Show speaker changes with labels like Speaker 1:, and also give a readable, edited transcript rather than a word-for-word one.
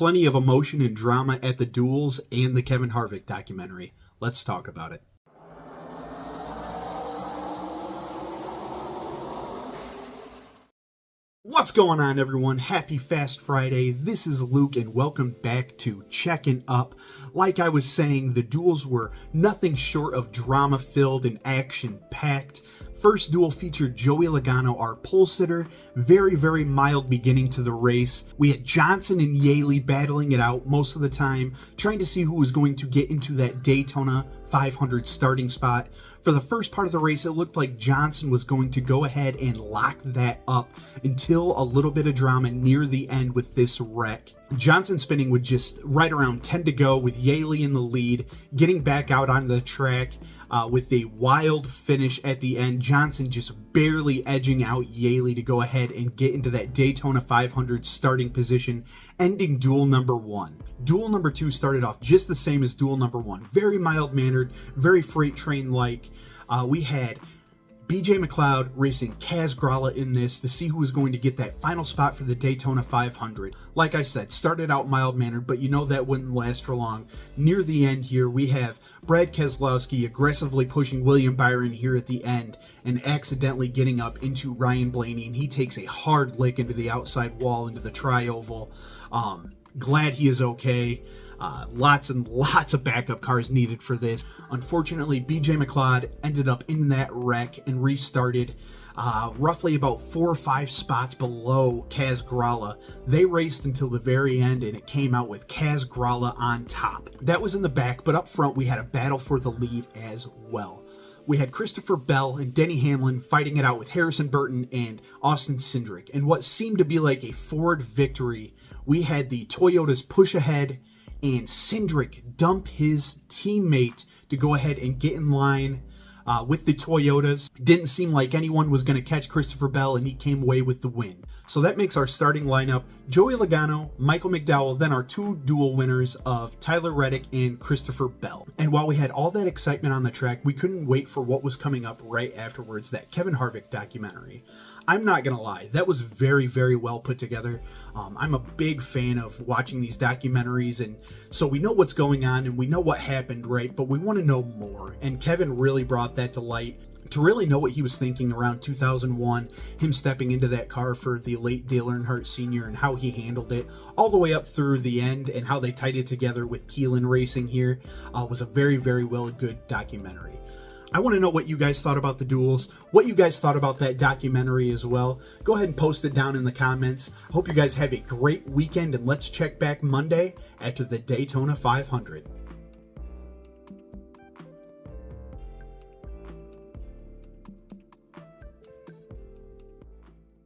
Speaker 1: plenty of emotion and drama at the duels and the Kevin Harvick documentary. Let's talk about it. What's going on, everyone? Happy Fast Friday. This is Luke and welcome back to Checking Up. Like I was saying, the duels were nothing short of drama-filled and action-packed. First duel featured Joey Logano, our pole sitter. Very mild beginning to the race. We had Johnson and Yaley battling it out most of the time, trying to see who was going to get into that Daytona 500 starting spot. For the first part of the race, it looked like Johnson was going to go ahead and lock that up until a little bit of drama near the end with this wreck. Johnson spinning with just right around 10 to go with Yaley in the lead, getting back out onto the track with a wild finish at the end. Johnson just barely edging out Yaley to go ahead and get into that Daytona 500 starting position, ending duel number one. Duel number two started off just the same as duel number one. Very mild-mannered, very freight train-like. We had BJ McLeod racing Kaz Grala in this to see who was going to get that final spot for the Daytona 500. Like I said, started out mild-mannered, but you know that wouldn't last for long. Near the end here, we have Brad Keselowski aggressively pushing William Byron here at the end and accidentally getting up into Ryan Blaney, and he takes a hard lick into the outside wall, into the tri-oval. Glad he is okay. Lots and lots of backup cars needed for this. Unfortunately, BJ McLeod ended up in that wreck and restarted roughly about 4 or 5 spots below Kaz Grala. They raced until the very end, and it came out with Kaz Grala on top. That was in the back, but up front we had a battle for the lead as well. We had Christopher Bell and Denny Hamlin fighting it out with Harrison Burton and Austin Cindric. And what seemed to be like a Ford victory, we had the Toyotas push ahead and Cindric dump his teammate to go ahead and get in line with the Toyotas. Didn't seem like anyone was going to catch Christopher Bell, and he came away with the win. So that makes our starting lineup Joey Logano, Michael McDowell, then our 2 duel winners of Tyler Reddick and Christopher Bell. And while we had all that excitement on the track, we couldn't wait for what was coming up right afterwards, that Kevin Harvick documentary. I'm not going to lie, that was very well put together. I'm a big fan of watching these documentaries, and so we know what's going on and we know what happened, right? But we want to know more, and Kevin really brought that to light. To really know what he was thinking around 2001, him stepping into that car for the late Dale Earnhardt Sr. and how he handled it, all the way up through the end and how they tied it together with Keelan Racing here, was a very well good documentary. I want to know what you guys thought about the duels, what you guys thought about that documentary as well. Go ahead and post it down in the comments. I hope you guys have a great weekend, and let's check back Monday after the Daytona 500.